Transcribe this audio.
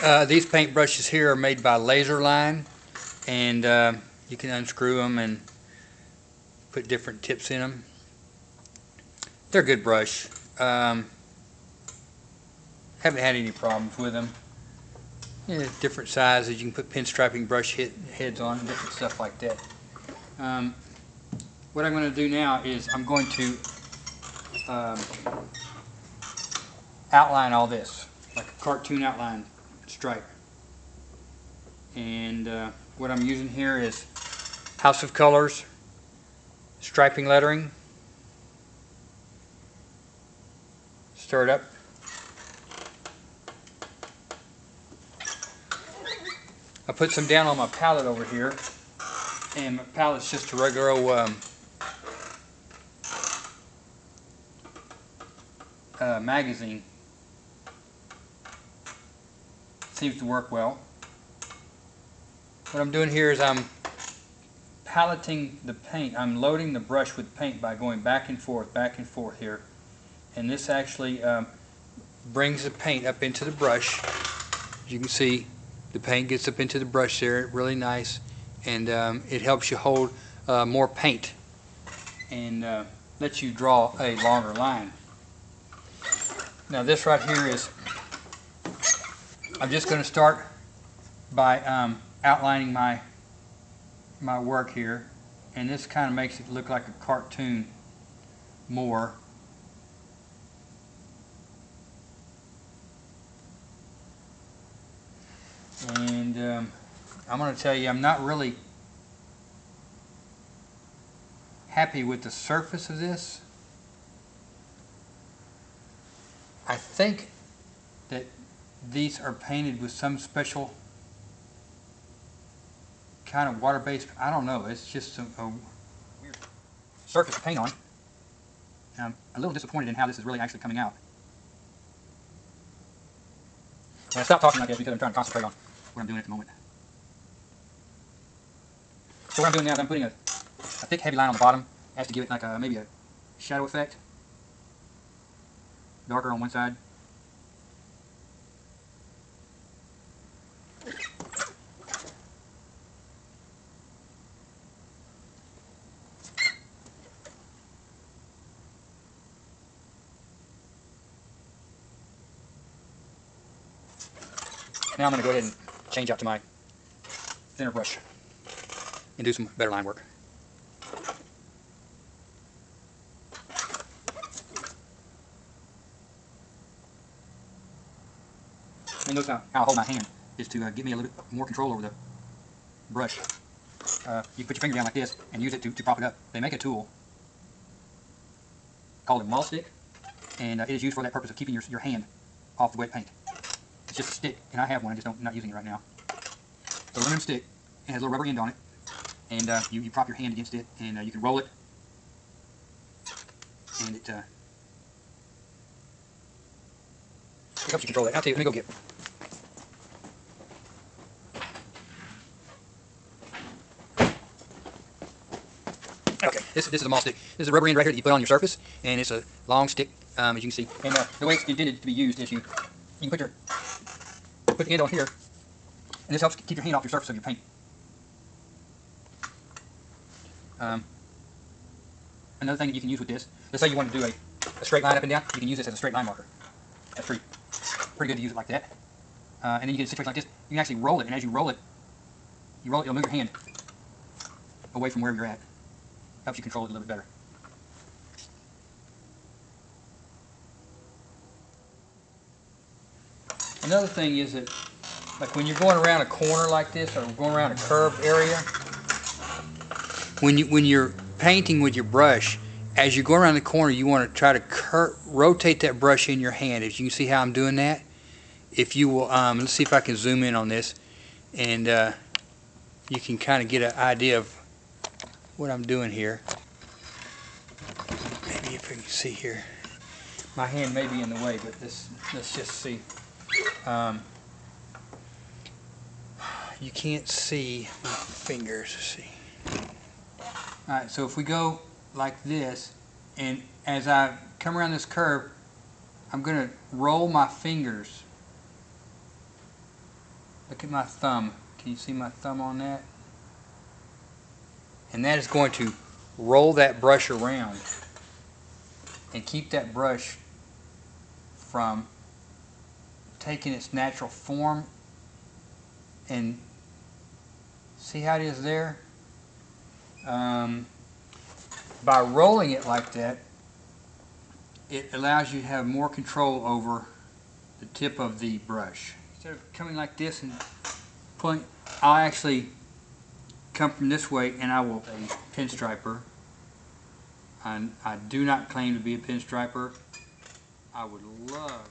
These paint brushes here are made by Laser Line, and you can unscrew them and put different tips in them. They're a good brush. Haven't had any problems with them. Yeah, different sizes. You can put pinstriping brush heads on, different stuff like that. What I'm going to do now is I'm going to outline all this like a cartoon outline stripe. And what I'm using here is House of Colors striping lettering. Stir it up. I put some down on my palette over here, and my palette's just a regular old magazine. Seems to work well. What I'm doing here is I'm paletting the paint. I'm loading the brush with paint by going back and forth here. And this actually brings the paint up into the brush. As you can see, the paint gets up into the brush there, really nice, and it helps you hold more paint and lets you draw a longer line. Now this right here is, I'm just going to start by outlining my work here, and this kind of makes it look like a cartoon more. And I'm going to tell you, I'm not really happy with the surface of this. I think that these are painted with some special kind of water-based, I don't know, it's just a weird surface to paint on. I'm a little disappointed in how this is really actually coming out. And I stopped talking like this because I'm trying to concentrate on what I'm doing at the moment. So what I'm doing now is I'm putting a thick heavy line on the bottom as to give it like maybe a shadow effect. Darker on one side. Now I'm going to go ahead and change out to my thinner brush and do some better line work. And notice how I hold my hand is to give me a little bit more control over the brush. You put your finger down like this and use it to prop it up. They make a tool called a maul stick, and it is used for that purpose of keeping your hand off the wet paint. It's just a stick, and I have one, I'm not using it right now. It's a aluminum stick, and it has a little rubber end on it, and you prop your hand against it, and you can roll it, and it helps you control it. I'll tell you, let me go get it. Okay, this is a maul stick. This is a rubber end right here that you put on your surface, and it's a long stick, as you can see. And the way it's intended to be used is you can put the end on here, and this helps keep your hand off your surface of your paint. Another thing that you can use with this, let's say you want to do a straight line up and down, you can use this as a straight line marker. That's pretty good to use it like that. And then you get a situation like this, you can actually roll it, and as you roll it, you'll move your hand away from wherever you're at. Helps you control it a little bit better. Another thing is that, like when you're going around a corner like this, or going around a curved area, when you're painting with your brush, as you go around the corner, you want to try to rotate that brush in your hand. As you can see how I'm doing that. If you will, let's see if I can zoom in on this, and you can kind of get an idea of what I'm doing here. Maybe if we can see here. My hand may be in the way, but let's just see. You can't see my fingers. Let's see. Alright, so if we go like this, and as I come around this curve, I'm going to roll my fingers Look at my thumb. Can you see my thumb on that? And that is going to roll that brush around and keep that brush from taking its natural form. And see how it is there? By rolling it like that, it allows you to have more control over the tip of the brush. Instead of coming like this and pulling, I'll actually come from this way and I will a pinstriper. I do not claim to be a pinstriper. I would love